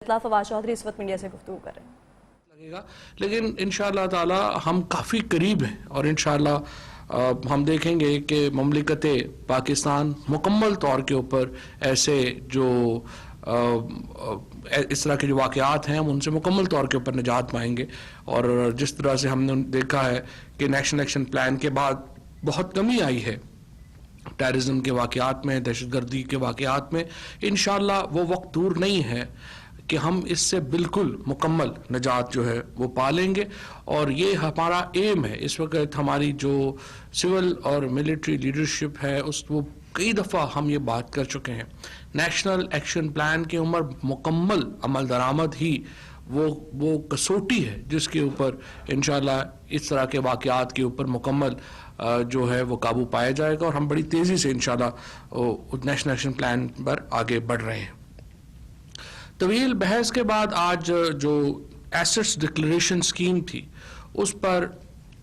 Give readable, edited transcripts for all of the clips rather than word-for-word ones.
इस्लाह फवाद चौधरी इस वक्त मीडिया से गुफ्तगू कर रहे हैं। लगेगा, लेकिन इंशाअल्लाह ताला हम काफ़ी करीब हैं और इंशाअल्लाह हम देखेंगे कि ममलिकत पाकिस्तान मुकम्मल तौर के ऊपर ऐसे जो इस तरह के जो वाक़यात हैं हम उनसे मुकम्मल तौर के ऊपर निजात पाएंगे। और जिस तरह से हमने देखा है कि नेशनल एक्शन प्लान के बाद बहुत कमी आई है टेररिज्म के वाक़यात में, दहशतगर्दी के वाक़यात में, इंशाअल्लाह वो वक्त दूर नहीं है कि हम इससे बिल्कुल मुकम्मल निजात जो है वो पा लेंगे। और ये हमारा एम है। इस वक्त हमारी जो सिविल और मिलिट्री लीडरशिप है उस वो कई दफ़ा हम ये बात कर चुके हैं, नेशनल एक्शन प्लान के ऊपर मुकम्मल अमल दरामद ही वो कसौटी है जिसके ऊपर इंशाअल्लाह इस तरह के वाक़यात के ऊपर मुकम्मल जो है वो काबू पाया जाएगा और हम बड़ी तेज़ी से इंशाअल्लाह नेशनल एक्शन प्लान पर आगे बढ़ रहे हैं। तवील बहस के बाद आज जो एसेट्स डिक्लेरेशन स्कीम थी उस पर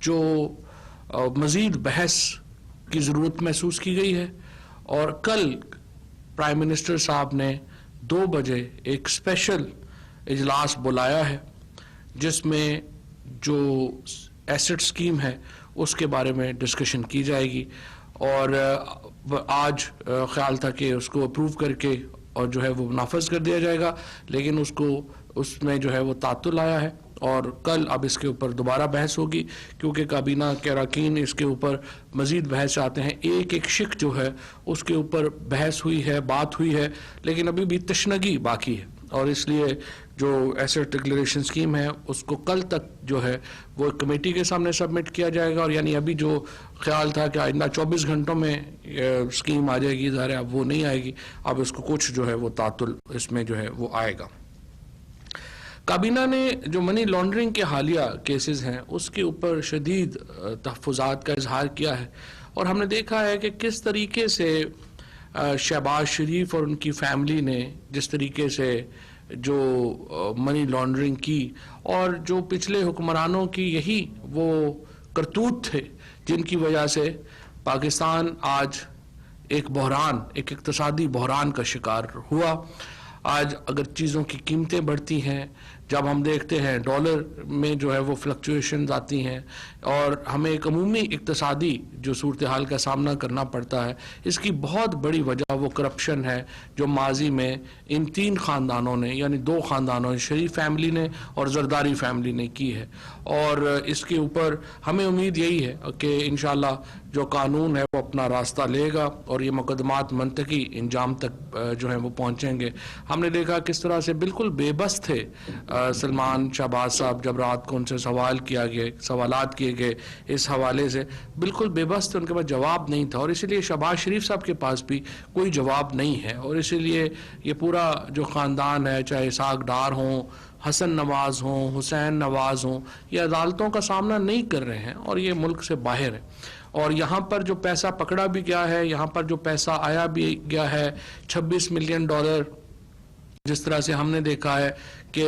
जो मज़ीद बहस की ज़रूरत महसूस की गई है और कल प्राइम मिनिस्टर साहब ने 2 बजे एक स्पेशल इजलास बुलाया है जिसमें जो एसेट स्कीम है उसके बारे में डिस्कशन की जाएगी। और आज ख्याल था कि उसको अप्रूव करके और जो है वो नाफज कर दिया जाएगा, लेकिन उसमें जो है वो तातुल आया है और कल अब इसके ऊपर दोबारा बहस होगी क्योंकि काबीना के अरकान इसके ऊपर मज़ीद बहस चाहते हैं। एक शिक जो है उसके ऊपर बहस हुई है, बात हुई है, लेकिन अभी भी तशनगी बाकी है और इसलिए जो एसेट डिक्लेरेशन स्कीम है उसको कल तक जो है वो कमेटी के सामने सबमिट किया जाएगा। और यानी अभी जो ख्याल था कि आइंदा 24 घंटों में स्कीम आ जाएगी, ज़ाहिर है अब वो नहीं आएगी, अब इसको कुछ जो है वो तातुल इसमें जो है वो आएगा। काबीना ने जो मनी लॉन्ड्रिंग के हालिया केसेस हैं उसके ऊपर शदीद तहफ़्फ़ुज़ात का इजहार किया है और हमने देखा है कि किस तरीके से शहबाज शरीफ और उनकी फैमिली ने जिस तरीके से जो मनी लॉन्ड्रिंग की और जो पिछले हुक्मरानों की यही वो करतूत थे जिनकी वजह से पाकिस्तान आज एक बहरान, एक इक़्तिसादी बहरान का शिकार हुआ। आज अगर चीज़ों की कीमतें बढ़ती हैं, जब हम देखते हैं डॉलर में जो है वो फ्लक्चुएशंस आती हैं और हमें एक अमूमी इक़्तिसादी जो सूरत हाल का सामना करना पड़ता है, इसकी बहुत बड़ी वजह वो करप्शन है जो माजी में इन 3 ख़ानदानों ने, यानी 2 ख़ानदानों ने, शरीफ फैमिली ने और जरदारी फैमिली ने की है। और इसके ऊपर हमें उम्मीद यही है कि इंशाअल्लाह जो कानून है वो अपना रास्ता लेगा और ये मुकदमात मंतकी इंजाम तक जो है वो पहुँचेंगे। हमने देखा किस तरह से बिल्कुल बेबस थे सलमान शहबाज साहब जब रात को उनसे सवालात किए गए इस हवाले से, बिल्कुल बेबस थे, उनके पास जवाब नहीं था और इसीलिए शहबाज शरीफ साहब के पास भी कोई जवाब नहीं है। और इसीलिए ये पूरा जो ख़ानदान है, चाहे इसहाक डार हों, हसन नवाज़ हों, हुसैन नवाज़ हों, ये अदालतों का सामना नहीं कर रहे हैं और ये मुल्क से बाहर है। और यहाँ पर जो पैसा पकड़ा भी गया है, यहाँ पर जो पैसा आया भी गया है, $26 मिलियन, जिस तरह से हमने देखा है कि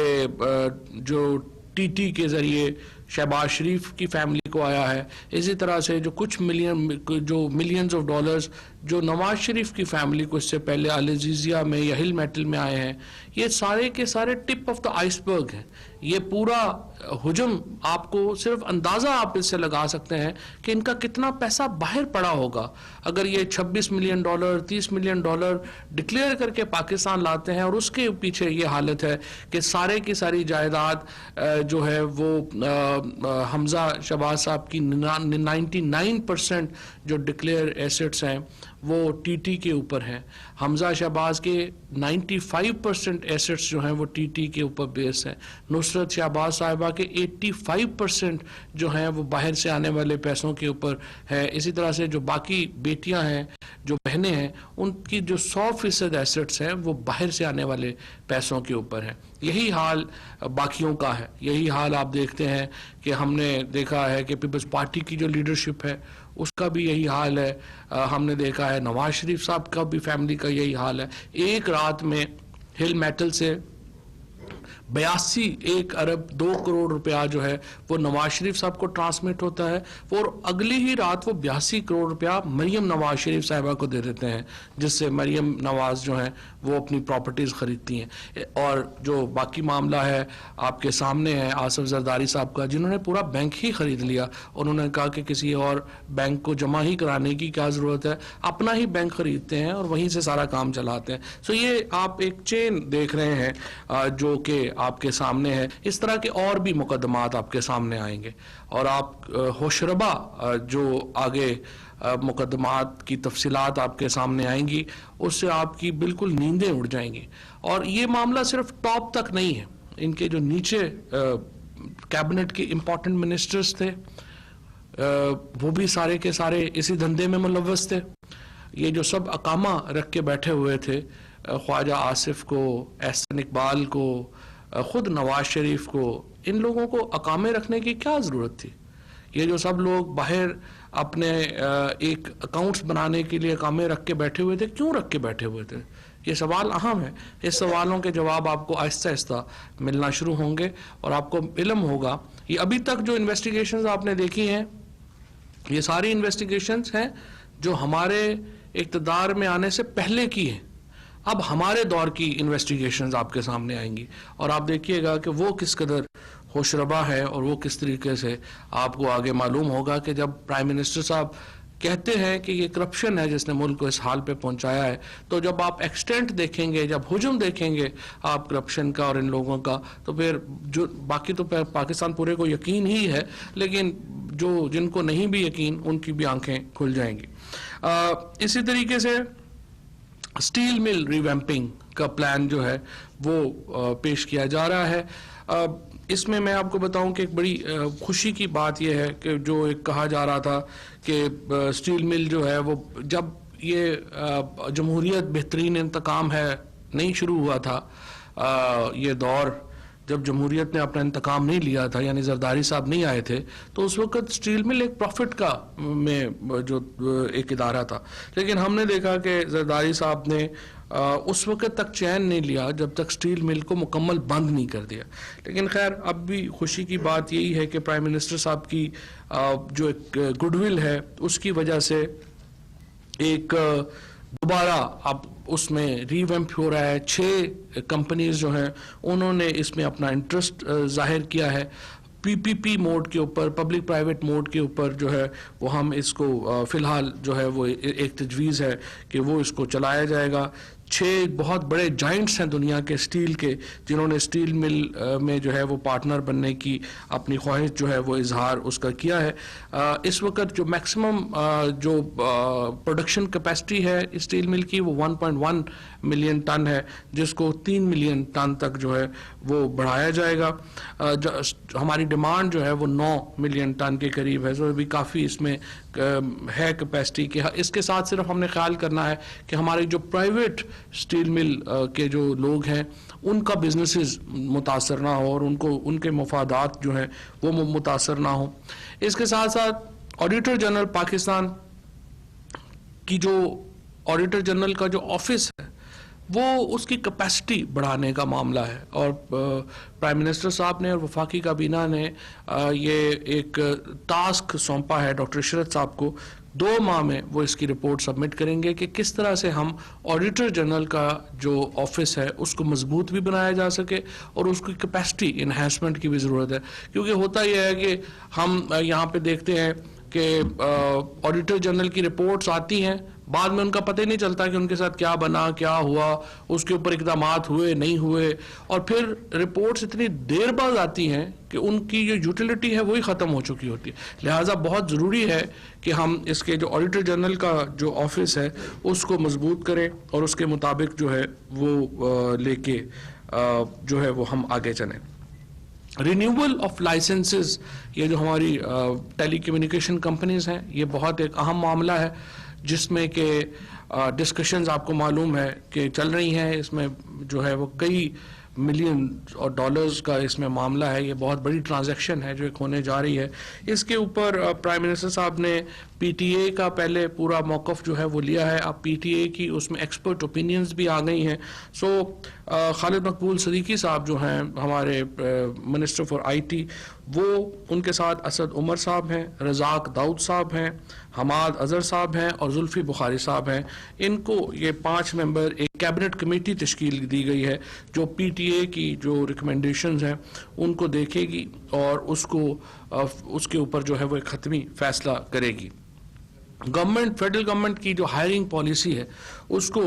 जो टीटी के ज़रिए शहबाज शरीफ की फैमिली को आया है, इसी तरह से जो कुछ मिलियंस ऑफ डॉलर्स जो नवाज शरीफ की फैमिली को इससे पहले अल अज़ीज़िया में या हिल मेटल में आए हैं, ये सारे के सारे टिप ऑफ द आइसबर्ग हैं। ये पूरा हुजम आपको सिर्फ अंदाज़ा आप इससे लगा सकते हैं कि इनका कितना पैसा बाहर पड़ा होगा अगर ये $26 मिलियन, $30 मिलियन डिक्लेयर करके पाकिस्तान लाते हैं और उसके पीछे ये हालत है कि सारे की सारी जायदाद जो है वो हमजा शहबाज साहब की 99% जो डिक्लेयर एसेट्स हैं वो टीटी के ऊपर हैं। हमजा शहबाज के 95% एसेट्स जो हैं वो टीटी के ऊपर बेस हैं। नुसरत शहबाज साहिबा के 85% जो हैं वो बाहर से आने वाले पैसों के ऊपर है। इसी तरह से जो बाकी बेटियां हैं, जो बहनें हैं, उनकी जो 100% एसेट्स हैं वो बाहर से आने वाले पैसों के ऊपर हैं। यही हाल बाकियों का है। यही हाल आप देखते हैं कि हमने देखा है कि पीपल्स पार्टी की जो लीडरशिप है उसका भी यही हाल है। हमने देखा है नवाज शरीफ साहब का भी फैमिली का यही हाल है। एक रात में हिल मेटल से 1 अरब 2 करोड़ रुपया जो है वो नवाज शरीफ साहब को ट्रांसमिट होता है, और अगली ही रात वो 82 करोड़ रुपया मरियम नवाज शरीफ साहिबा को दे देते हैं, जिससे मरियम नवाज जो है वो अपनी प्रॉपर्टीज़ खरीदती हैं। और जो बाकी मामला है आपके सामने है आसिफ जरदारी साहब का, जिन्होंने पूरा बैंक ही खरीद लिया। उन्होंने कहा कि किसी और बैंक को जमा ही कराने की क्या ज़रूरत है, अपना ही बैंक खरीदते हैं और वहीं से सारा काम चलाते हैं। सो ये आप एक चेन देख रहे हैं जो कि आपके सामने है। इस तरह के और भी मुकदमात आपके सामने आएंगे, और आप होशरबा जो आगे मुकदमात की तफसीलात आपके सामने आएंगी, उससे आपकी बिल्कुल नींदें उड़ जाएंगी। और ये मामला सिर्फ टॉप तक नहीं है, इनके जो नीचे कैबिनेट के इम्पोर्टेंट मिनिस्टर्स थे वो भी सारे के सारे इसी धंधे में मुलव्वस थे। ये जो सब अकामा रख के बैठे हुए थे, ख्वाजा आसिफ को, एहसन इकबाल को, खुद नवाज शरीफ को, इन लोगों को अकामे रखने की क्या ज़रूरत थी? ये जो सब लोग बाहर अपने एक अकाउंट्स बनाने के लिए अकामे रख के बैठे हुए थे, क्यों रख के बैठे हुए थे? ये सवाल अहम है। इस सवालों के जवाब आपको आहिस्ता आहिस्ता मिलना शुरू होंगे और आपको इल्म होगा। ये अभी तक जो इन्वेस्टिगेशंस आपने देखी हैं, ये सारी इन्वेस्टिगेशंस हैं जो हमारे इक़्तिदार में आने से पहले की हैं। अब हमारे दौर की इन्वेस्टिगेशंस आपके सामने आएंगी और आप देखिएगा कि वो किस कदर होशरबा है और वो किस तरीके से आपको आगे मालूम होगा कि जब प्राइम मिनिस्टर साहब कहते हैं कि ये करप्शन है जिसने मुल्क को इस हाल पे पहुंचाया है, तो जब आप एक्सटेंट देखेंगे, जब हुजूम देखेंगे आप करप्शन का और इन लोगों का, तो फिर जो बाकी तो पाकिस्तान पूरे को यकीन ही है, लेकिन जो जिनको नहीं भी यकीन उनकी भी आंखें खुल जाएंगी। इसी तरीके से स्टील मिल रिवैम्पिंग का प्लान जो है वो पेश किया जा रहा है। इसमें मैं आपको बताऊं कि एक बड़ी खुशी की बात यह है कि जो एक कहा जा रहा था कि स्टील मिल जो है वो जब ये जमहूरियत बेहतरीन इंतकाम है नहीं शुरू हुआ था, ये दौर जब जमहूरियत ने अपना इंतकाम नहीं लिया था, यानी जरदारी साहब नहीं आए थे, तो उस वक्त स्टील मिल एक प्रॉफिट का में जो एक इदारा था। लेकिन हमने देखा कि जरदारी साहब ने उस वक्त तक चैन नहीं लिया जब तक स्टील मिल को मुकम्मल बंद नहीं कर दिया। लेकिन खैर अब भी खुशी की बात यही है कि प्राइम मिनिस्टर साहब की जो एक गुडविल है उसकी वजह से एक दोबारा अब उसमें रीवैम्प हो रहा है। 6 कंपनीज जो हैं उन्होंने इसमें अपना इंटरेस्ट जाहिर किया है। पीपीपी मोड के ऊपर, पब्लिक प्राइवेट मोड के ऊपर जो है वो हम इसको फ़िलहाल जो है वो एक तजवीज़ है कि वो इसको चलाया जाएगा। 6 बहुत बड़े जाइंट्स हैं दुनिया के स्टील के, जिन्होंने स्टील मिल में जो है वो पार्टनर बनने की अपनी ख्वाहिश जो है वो इजहार उसका किया है। इस वक्त जो मैक्सिमम जो प्रोडक्शन कैपेसिटी है स्टील मिल की वो 1.1 मिलियन टन है, जिसको 3 मिलियन टन तक जो है वो बढ़ाया जाएगा। हमारी डिमांड जो है वो 9 मिलियन टन के करीब है, तो अभी काफ़ी इसमें है कैपेसिटी के। इसके साथ सिर्फ हमने ख्याल करना है कि हमारे जो प्राइवेट स्टील मिल के जो लोग हैं उनका बिजनेसेस मुतासर ना हो और उनको उनके मफादात जो हैं वो मुतासर ना हो। इसके साथ साथ ऑडिटर जनरल पाकिस्तान की जो ऑडिटर जनरल का जो ऑफिस है वो उसकी कैपेसिटी बढ़ाने का मामला है, और प्राइम मिनिस्टर साहब ने और वफाकी काबीना ने ये एक टास्क सौंपा है डॉक्टर इशरत साहब को। 2 माह में वो इसकी रिपोर्ट सबमिट करेंगे कि किस तरह से हम ऑडिटर जनरल का जो ऑफिस है उसको मजबूत भी बनाया जा सके और उसकी कैपेसिटी इन्हेंसमेंट की भी ज़रूरत है। क्योंकि होता यह है कि हम यहाँ पे देखते हैं कि ऑडिटर जनरल की रिपोर्ट्स आती हैं, बाद में उनका पता ही नहीं चलता कि उनके साथ क्या बना, क्या हुआ, उसके ऊपर इक़दामात हुए नहीं हुए, और फिर रिपोर्ट्स इतनी देर बाद आती हैं कि उनकी जो यूटिलिटी है वही ख़त्म हो चुकी होती है। लिहाजा बहुत ज़रूरी है कि हम इसके जो ऑडिटर जनरल का जो ऑफिस है उसको मजबूत करें और उसके मुताबिक जो है वो लेके जो है वो हम आगे चलें। रिन्यूअल ऑफ लाइसेंसेस, ये जो हमारी टेली कम्युनिकेशन कंपनीज हैं, ये बहुत एक अहम मामला है जिसमें कि डिस्कशंस आपको मालूम है कि चल रही हैं। इसमें जो है वो कई मिलियन और डॉलर्स का इसमें मामला है। ये बहुत बड़ी ट्रांजैक्शन है जो एक होने जा रही है। इसके ऊपर प्राइम मिनिस्टर साहब ने पीटीए का पहले पूरा मौक़िफ़ जो है वो लिया है। अब पीटीए की उसमें एक्सपर्ट ओपिनियंस भी आ गई हैं। सो खालिद मकबूल सदीकी साहब जो हैं हमारे मिनिस्टर फॉर आईटी, वो उनके साथ असद उमर साहब हैं, रज़ाक दाऊद साहब हैं, हमाद अज़हर साहब हैं और जुल्फ़ी बुखारी साहब हैं। इनको ये 5 मेंबर एक कैबिनेट कमेटी तश्कील दी गई है जो पीटीए की जो रिकमेंडेशंस हैं उनको देखेगी और उसके ऊपर जो है वो एक ख़त्मी फ़ैसला करेगी। फेडरल गवर्नमेंट की जो हायरिंग पॉलिसी है उसको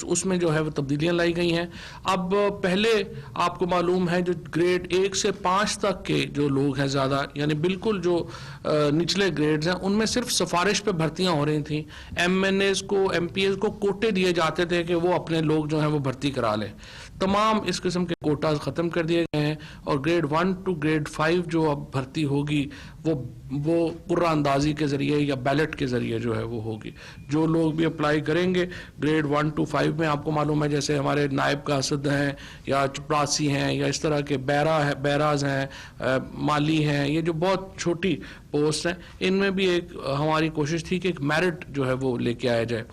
उसमें जो है वो तब्दीलियां लाई गई हैं। अब पहले आपको मालूम है जो ग्रेड 1 से 5 तक के जो लोग हैं ज़्यादा यानी बिल्कुल जो निचले ग्रेड्स हैं उनमें सिर्फ सिफारिश पे भर्तियां हो रही थी। एमएनएस को एमपीएस को कोटे दिए जाते थे कि वो अपने लोग जो हैं वो भर्ती करा लें। तमाम इस किस्म के कोटाज ख़त्म कर दिए गए हैं और ग्रेड 1 टू ग्रेड 5 जो अब भर्ती होगी वो कुर्रा अंदाजी के ज़रिए या बैलेट के ज़रिए जो है वो होगी। जो लोग भी अप्लाई करेंगे ग्रेड 1 टू 5 में, आपको मालूम है जैसे हमारे नायब कासिद हैं या चपरासी हैं या इस तरह के बैराज हैं, माली हैं, ये जो बहुत छोटी पोस्ट हैं, इनमें भी एक हमारी कोशिश थी कि एक मेरिट जो है वो लेके आया जाए।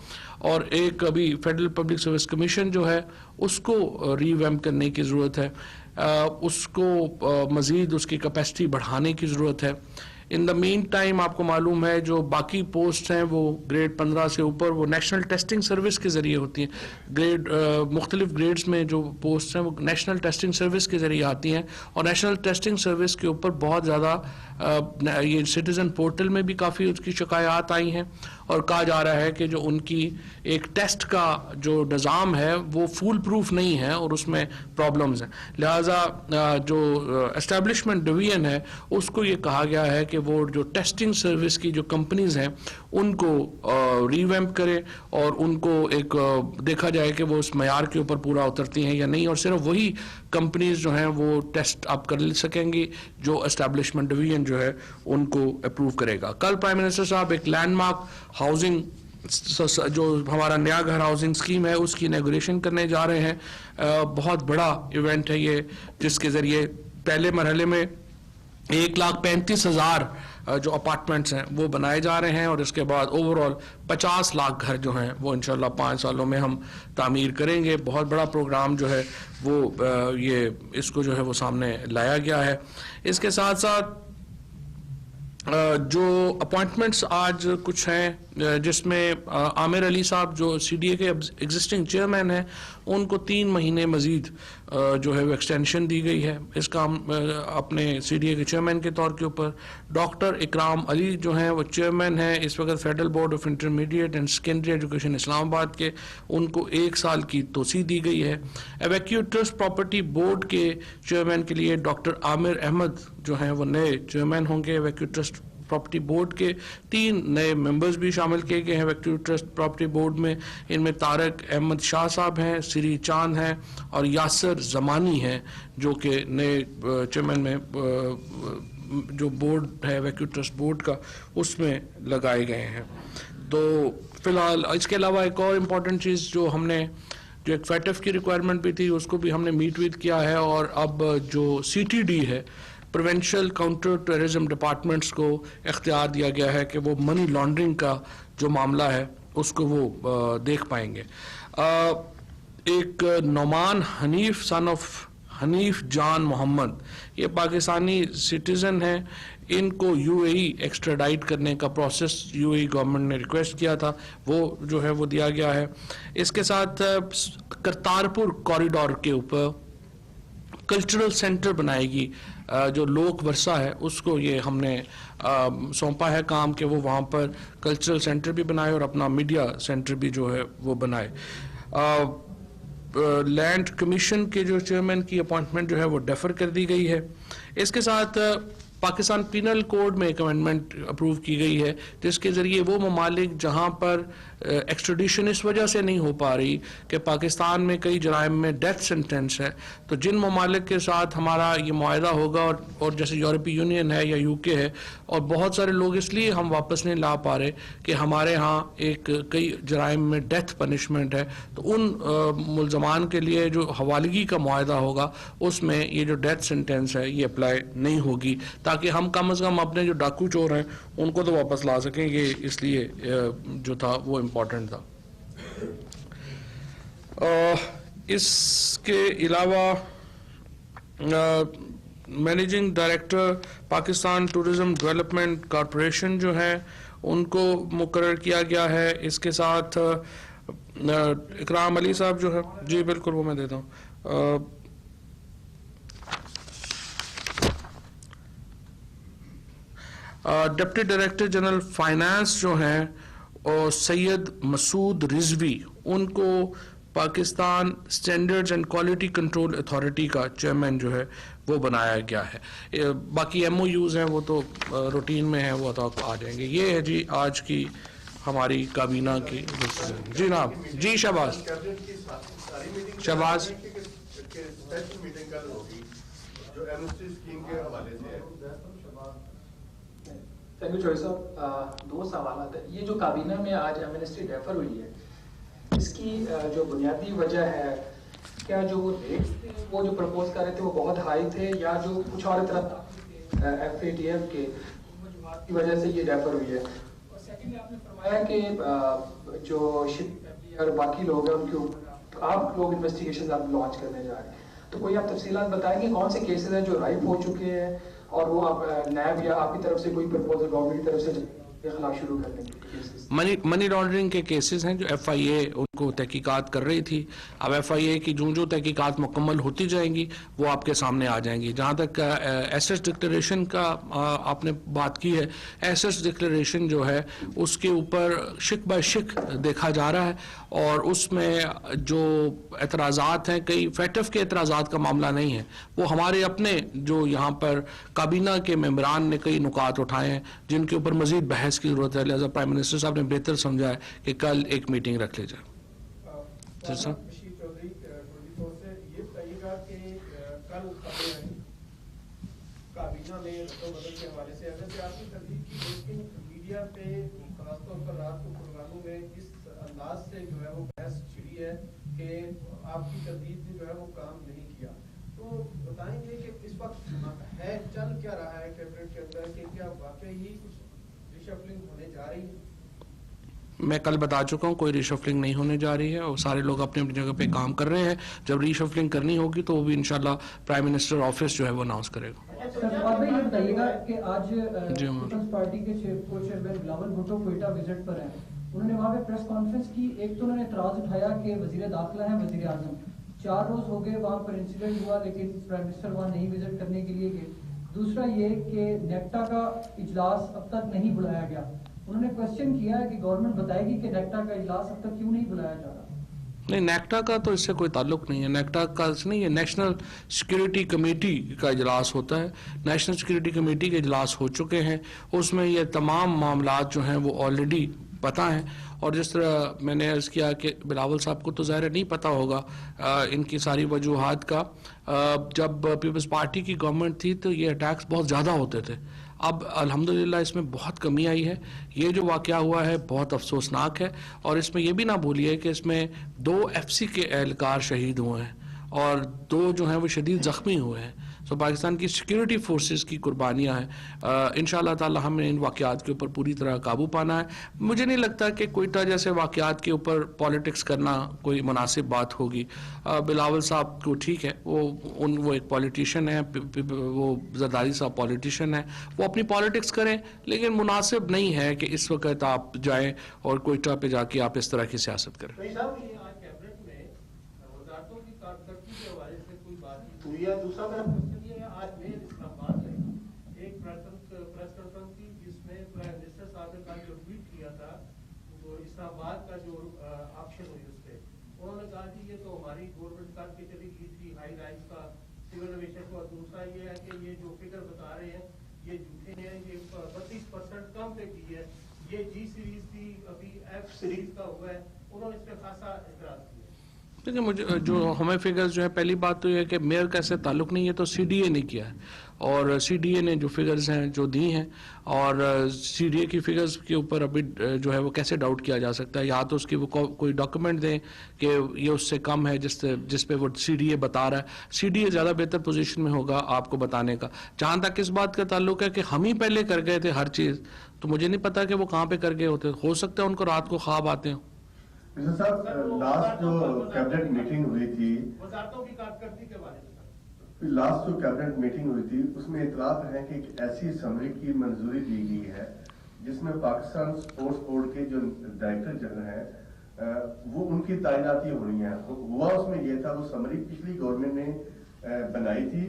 और एक अभी फेडरल पब्लिक सर्विस कमीशन जो है उसको रीवैम्प करने की ज़रूरत है, उसको मज़ीद उसकी कैपेसिटी बढ़ाने की ज़रूरत है। इन द मीन टाइम आपको मालूम है जो बाकी पोस्ट हैं वो ग्रेड 15 से ऊपर वो नेशनल टेस्टिंग सर्विस के ज़रिए होती हैं। मुख्तलिफ ग्रेड्स में जो पोस्ट हैं वो नेशनल टेस्टिंग सर्विस के ज़रिए आती हैं और नेशनल टेस्टिंग सर्विस के ऊपर बहुत ज़्यादा ये सिटीज़न पोर्टल में भी काफ़ी उसकी शिकायत आई हैं और कहा जा रहा है कि जो उनकी एक टेस्ट का जो निज़ाम है वो फूल प्रूफ नहीं है और उसमें प्रॉब्लम्स हैं। लिहाजा जो एस्टेब्लिशमेंट डिवीज़न है उसको ये कहा गया है कि वो जो टेस्टिंग सर्विस की जो कंपनीज हैं उनको रीवैम्प करें और उनको एक देखा जाए कि वो उस मयार के ऊपर पूरा उतरती हैं या नहीं और सिर्फ वही कंपनीज जो हैं वो टेस्ट अप कर सकेंगी जो एस्टेब्लिशमेंट डिवीज़न जो है उनको अप्रूव करेगा। कल प्राइम मिनिस्टर साहब एक लैंडमार्क हाउसिंग जो हमारा नया घर हाउसिंग स्कीम है उसकी इनॉग्रेशन करने जा रहे हैं। बहुत बड़ा इवेंट है ये जिसके ज़रिए पहले मरहले में 1,35,000 जो अपार्टमेंट्स हैं वो बनाए जा रहे हैं और इसके बाद ओवरऑल 50 लाख घर जो हैं वो इंशाल्लाह 5 सालों में हम तामीर करेंगे। बहुत बड़ा प्रोग्राम जो है वो ये इसको जो है वो सामने लाया गया है। इसके साथ साथ जो अपॉइंटमेंट्स आज कुछ हैं जिसमें आमिर अली साहब जो सीडीए के एग्जिस्टिंग चेयरमैन हैं उनको 3 महीने मज़ीद जो है वो एक्सटेंशन दी गई है इस काम अपने सीडीए के चेयरमैन के तौर के ऊपर। डॉक्टर इकराम अली जो हैं वो चेयरमैन हैं इस वक्त federal board of intermediate and secondary education Islamabad के, उनको 1 साल की तोसी दी गई है। एवैक्यूएट ट्रस्ट प्रॉपर्टी बोर्ड के चेयरमैन के लिए डॉक्टर आमिर अहमद जो हैं वो नए चेयरमैन होंगे। एवैक्यूएट ट्रस्ट प्रॉपर्टी बोर्ड के 3 नए मेंबर्स भी शामिल किए गए हैं एवैक्यूएट ट्रस्ट प्रॉपर्टी बोर्ड में। इनमें तारक अहमद शाह साहब हैं, श्री चांद हैं और यासर जमानी हैं जो कि नए चेयरमैन में जो बोर्ड है एवैक्यूएट ट्रस्ट बोर्ड का उसमें लगाए गए हैं। तो फिलहाल इसके अलावा एक और इम्पॉर्टेंट चीज़ जो एक फैटफ की रिक्वायरमेंट भी थी उसको भी हमने मीट किया है और अब जो CTD है प्रिवेंशन काउंटर टेररिज्म डिपार्टमेंट्स को इख्तियार दिया गया है कि वो मनी लॉन्ड्रिंग का जो मामला है उसको वो देख पाएंगे। एक नोमान हनीफ सन ऑफ हनीफ जान मोहम्मद ये पाकिस्तानी सिटीज़न हैं, इनको UAE एक्स्ट्राडाइट करने का प्रोसेस UAE गवर्नमेंट ने रिक्वेस्ट किया था वो जो है वो दिया गया है। इसके साथ करतारपुर कॉरिडोर के ऊपर कल्चरल सेंटर बनाएगी जो लोक वर्षा है उसको ये हमने सौंपा है काम कि वो वहाँ पर कल्चरल सेंटर भी बनाए और अपना मीडिया सेंटर भी जो है वो बनाए। लैंड कमीशन के जो चेयरमैन की अपॉइंटमेंट जो है वो डेफर कर दी गई है। इसके साथ पाकिस्तान पिनल कोड में एक अमेंडमेंट अप्रूव की गई है जिसके ज़रिए वो ममालिक जहाँ पर एक्स्ट्रेडिशन इस वजह से नहीं हो पा रही कि पाकिस्तान में कई जराइम में डेथ सेंटेंस है। तो जिन ममालिक के साथ हमारा ये मुआहदा होगा और जैसे यूरोपीय यूनियन है या यूके है, और बहुत सारे लोग इसलिए हम वापस नहीं ला पा रहे कि हमारे यहाँ एक कई जराइम में डेथ पनिशमेंट है, तो उन मुल्ज़मान के लिए जो हवालगी का मुआहदा होगा उसमें ये जो डेथ सेंटेंस है ये अप्लाई नहीं होगी, ताकि हम कम अज़ कम अपने जो डाकू चोर हैं उनको तो वापस ला सकें। ये इसलिए जो था वो इम्पोर्टेंट था। इसके अलावा managing director Pakistan tourism development corporation जो है उनको मुकर्रर किया गया है। इसके साथ इकराम अली साहब जो है, जी बिल्कुल वो मैं देता हूँ। डिप्टी डायरेक्टर जनरल फाइनेंस जो हैं और सैयद मसूद रिजवी, उनको Pakistan standards and quality control authority का चेयरमैन जो है वो बनाया गया है। बाकी MOUs हैं वो तो रूटीन में है, वो तो आ जाएंगे। ये है जी आज की हमारी काबीना की। जी नाम जी शहबाज शहबाज थैंक यू चौधरी साहब। दो सवाल है। ये जो काबीना में आज एमनेस्टी रेफर हुई है, इसकी जो बुनियादी वजह है, क्या जो रेट्स थे वो जो प्रपोज कर रहे थे वो बहुत हाई थे, या जो कुछ और तरह FATF के की वजह से ये रेफर हुई है? और सेकेंडली आपने फरमाया कि जो शिप और बाकी लोग हैं उनके ऊपर आप लोग इन्वेस्टिगेशन आप लॉन्च करने जा रहे हैं, तो कोई आप तफसीलात बताएंगे कौन से केसेस हैं जो राइप हो चुके हैं, और वो आप नैब या आपकी तरफ से कोई प्रपोजल गवर्नमेंट की तरफ से के खिलाफ शुरू करने के केसेस? मनी लॉन्ड्रिंग के केसेस हैं जो FIA उनको तहकीकात कर रही थी। अब FIA की जो तहकीकात मुकम्मल होती जाएंगी वो आपके सामने आ जाएंगी। जहाँ तक एसेट्स डिक्लेरेशन का आपने बात की है, एसेट्स डिक्लेरेशन जो है उसके ऊपर शिक बाय शिक देखा जा रहा है, और उसमें जो एतराज़ात हैं, कई FATF के एतराज़ात का मामला नहीं है, वो हमारे अपने जो यहाँ पर काबीना के मेंबरान ने कई नुकात उठाए हैं जिनके ऊपर मज़ीद बहस की ज़रूरत है। लिहाजा प्राइम मिनिस्टर साहब ने बेहतर समझा है कि कल एक मीटिंग रख ली जाए। काबीना में रद्द-ओ-बदल के हवाले से अगर से आपकी तरदीद की, लेकिन मीडिया पे खासतौर पर रात को प्रोग्रामों में इस अंदाज से जो है वो बहस छिड़ी है कि आपकी तरदीद ने जो है वो काम नहीं किया, तो बताएंगे कि इस वक्त है चल क्या रहा है कैबिनेट के अंदर, कि क्या वाकई ही कुछ रिशफलिंग होने जा रही है? मैं कल बता चुका हूँ कोई रिशफलिंग नहीं होने जा रही है, और सारे लोग अपनी अपनी जगह पे काम कर रहे हैं। जब रिशफलिंग करनी होगी तो वो भी इंशाल्लाह प्राइम मिनिस्टर ऑफिस जो है वो अनाउंस करेगा। सर ये बताइएगा कि आज पीपल्स पार्टी के चेयरमैन बिलावल भुट्टो क्वेटा विजिट पर हैं, उन्होंने वहाँ पे प्रेस कॉन्फ्रेंस की। एक तो उन्होंने एतराज उठाया कि वजीर दाखिला है वजीर आजम, 4 रोज हो गए वहाँ पर इंसिडेंट हुआ लेकिन प्राइम मिनिस्टर वहाँ नहीं विजिट करने के लिए गए। दूसरा ये कि नेक्टा का इजलास अब तक नहीं बुलाया गया। उन्होंने क्वेश्चन किया है कि गवर्नमेंट बताएगी कि नेक्टा का इजलास अब तक क्यों नहीं बुलाया जा रहा। नहीं, नेक्टा का तो इससे कोई ताल्लुक नहीं है। नेक्टा का नहीं, ये नेशनल सिक्योरिटी कमेटी का इजलास होता है। नेशनल सिक्योरिटी कमेटी के इजलास हो चुके हैं, उसमें ये तमाम मामलात जो हैं वो ऑलरेडी पता हैं। और जिस तरह मैंने अर्ज़ किया कि बिलावल साहब को तो ज़ाहिर नहीं पता होगा इनकी सारी वजूहात का। जब पीपल्स पार्टी की गवर्नमेंट थी तो ये अटैक्स बहुत ज़्यादा होते थे। अब अल्हम्दुलिल्लाह इसमें बहुत कमी आई है। ये जो वाक़या हुआ है बहुत अफसोसनाक है, और इसमें यह भी ना भूलिए कि इसमें 2 FC के एहलकार शहीद हुए हैं और 2 जो हैं वो शदीद ज़ख्मी हुए हैं। सो पाकिस्तान की सिक्योरिटी फोर्सेस की कुर्बानियाँ हैं। इंशाअल्लाह ताला हमें इन वाक़यात के ऊपर पूरी तरह काबू पाना है। मुझे नहीं लगता कि कोयटा जैसे वाक़यात के ऊपर पॉलिटिक्स करना कोई मुनासिब बात होगी। बिलावल साहब को ठीक है, वो एक पॉलिटिशियन है, वो जरदारी साहब पॉलिटिशियन है, वो अपनी पॉलिटिक्स करें, लेकिन मुनासिब नहीं है कि इस वक्त आप जाएँ और कोयटा पे जाके आप इस तरह की सियासत करें। दूसरा मेरा क्वेश्चन ये है, आज में इस्लामाबाद में एक प्रेस कॉन्फ्रेंस थी जिसमें प्राइम मिनिस्टर साहब ने कल जो ट्वीट किया था, तो इस्लामाबाद का जो ऑप्शन हुई उस पर उन्होंने कहा कि ये तो हमारी गवर्नमेंट करके चली गई थी हाई राइज का सिविल एविएशन को। दूसरा ये है कि ये जो फिगर बता रहे हैं ये झूठे हैं, ये 32% कम पे की है ये जी सीरीज थी, अभी एफ सीरीज का हुआ है, उन्होंने इस पे खासा इतराज किया। देखिए, मुझे जो हमें फिगर्स जो है, पहली बात तो ये है कि मेयर का ऐसे ताल्लुक नहीं है, तो सीडीए ने किया है, और सीडीए ने जो फिगर्स हैं जो दी हैं, और सीडीए की फिगर्स के ऊपर अभी जो है वो कैसे डाउट किया जा सकता है, या तो उसकी वो कोई डॉक्यूमेंट दें कि ये उससे कम है जिस पे वो सीडीए बता रहा है। सीडीए ज़्यादा बेहतर पोजीशन में होगा आपको बताने का। जहाँ तक इस बात का ताल्लुक है कि हम ही पहले कर गए थे हर चीज़, तो मुझे नहीं पता कि वो कहाँ पे कर गए होते, हो सकता है उनको रात को ख्वाब आते हो। मिस्टर साहब, लास्ट जो कैबिनेट मीटिंग हुई थी, वजारतों की कारकर्दगी के बारे में लास्ट जो कैबिनेट मीटिंग हुई थी उसमें इतलात है कि एक ऐसी समरी की मंजूरी दी गई है जिसमें पाकिस्तान स्पोर्ट्स बोर्ड के जो डायरेक्टर जनरल हैं वो उनकी तैनाती होनी है। हुआ उसमें ये था, वो समरी पिछली गवर्नमेंट ने बनाई थी,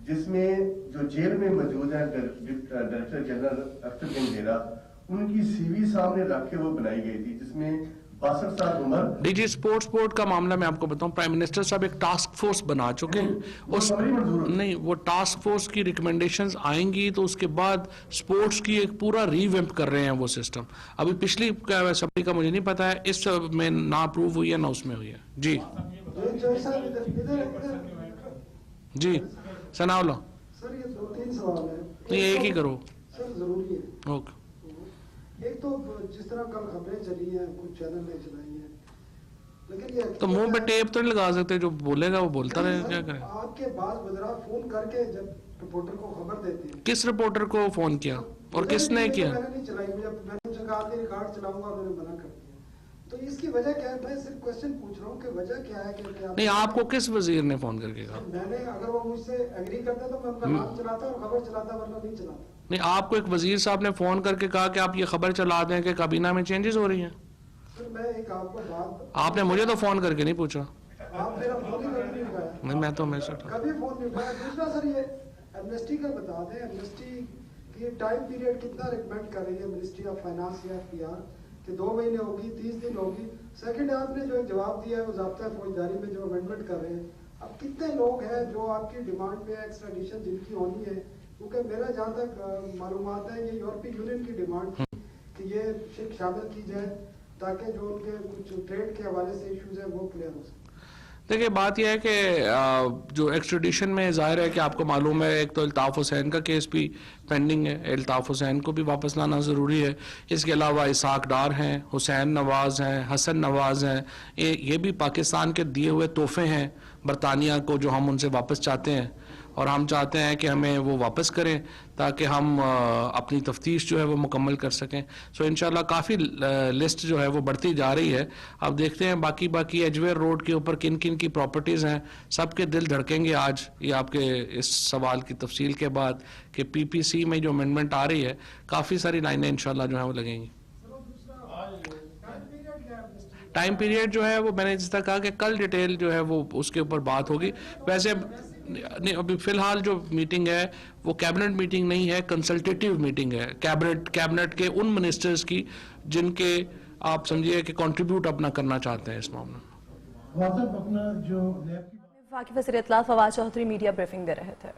जिसमें जो जेल में मौजूद है डायरेक्टर जनरल अख्तर गंगेरा, उनकी सीवी सामने रख के वो बनाई गई थी, जिसमें 62 साल उम्र। डीजी स्पोर्ट्स बोर्ड का मामला मैं आपको बताऊं, प्राइम मिनिस्टर साहब एक टास्क फोर्स बना चुके हैं, उस नहीं वो टास्क फोर्स की रिकमेंडेशंस आएंगी तो उसके बाद स्पोर्ट्स की एक पूरा रीवैम्प कर रहे हैं वो सिस्टम। अभी पिछली असेंबली का मुझे नहीं पता है, इस में ना अप्रूव हुई है ना उसमें हुई है। जी जी सनाउल्लाह सर, ये 2-3 सवाल है। नहीं, एक ही करो सर, जरूरी है। ओके। एक तो जिस तरह कल खबरें चली हैं, कुछ चैनल ने चलाई हैं, लेकिन ये तो मुंह पे टेप तो नहीं लगा सकते, जो बोलेगा वो बोलता रहे, क्या करें। आपके पास वज़रा फोन करके जब रिपोर्टर को खबर देते हैं, किस रिपोर्टर को फोन किया और किसने किया? मैंने नहीं चलाई, मैंने उनसे कहा कि रिकॉर्ड चलाऊंगा, उन्होंने मना कर दिया। तो इसकी वजह क्या है? मैं सिर्फ क्वेश्चन पूछ रहा हूँ कि वजह क्या है कि नहीं, आपको किस वजीर ने फोन करके कहा? मैंने, अगर वो मुझसे एग्री करता तो मैं उनका नाम चलाता और खबर चलाता, वरना नहीं चलाता। नहीं, आपको एक वजीर साहब ने फोन करके कहा कि आप ये खबर चला दें कि काबीना में चेंजेस हो रही हैं? सर, मैं एक आपको बात, आपने मुझे तो फोन करके नहीं पूछा। आप मेरा फोन ही कभी नहीं उठाया। नहीं, मैं तो हमेशा कभी फोन नहीं उठाया। दूसरा सर, ये एमनेस्टी का बता दें, एमनेस्टी की टाइम पीरियड कितना रिकमेंड कर रही है मिनिस्ट्री ऑफ फाइनेंस या पीआर, कि 2 महीने होगी, 30 दिन होगी। सेकंड, आपने जो एक जवाब दिया है वो ज़ाब्ता फौजदारी में जो अमेंडमेंट कर रहे हैं, अब कितने लोग हैं जो आपकी डिमांड पे एक्स्ट्राडिशन जिनकी होनी है? क्योंकि मेरा जहाँ तक मालूमात है, ये यूरोपीय यूनियन की डिमांड थी कि ये शिक शामिल की जाए ताकि जो उनके कुछ ट्रेड के हवाले से इश्यूज हैं वो क्लियर हो सके। देखिए, बात यह है कि जो एक्स्ट्रेडिशन में जाहिर है कि आपको मालूम है, एक तो अल्ताफ हुसैन का केस भी पेंडिंग है, अल्ताफ हुसैन को भी वापस लाना ज़रूरी है। इसके अलावा इसाक डार हैं, हुसैन नवाज़ हैं, हसन नवाज़ हैं, ये भी पाकिस्तान के दिए हुए तोहफे हैं बरतानिया को, जो हम उनसे वापस चाहते हैं, और हम चाहते हैं कि हमें वो वापस करें ताकि हम अपनी तफ्तीश जो है वो मुकम्मल कर सकें। सो इंशाल्लाह काफ़ी लिस्ट जो है वो बढ़ती जा रही है। अब देखते हैं बाकी एजवेयर रोड के ऊपर किन किन की प्रॉपर्टीज़ हैं, सबके दिल धड़केंगे आज ये आपके इस सवाल की तफसील के बाद कि पीपीसी में जो अमेंडमेंट आ रही है, काफ़ी सारी लाइनें इंशाल्लाह जो है वो लगेंगी। टाइम पीरियड जो है वो मैंने जिस तरह कहा कि कल डिटेल जो है वो उसके ऊपर बात होगी। वैसे नहीं, अभी फिलहाल जो मीटिंग है वो कैबिनेट मीटिंग नहीं है, कंसल्टेटिव मीटिंग है कैबिनेट के उन मिनिस्टर्स की जिनके आप समझिए कि कंट्रीब्यूट अपना करना चाहते हैं इस मामले में। वफाकी वज़ीर इत्तलाअ फवाद चौधरी मीडिया ब्रीफिंग दे रहे थे।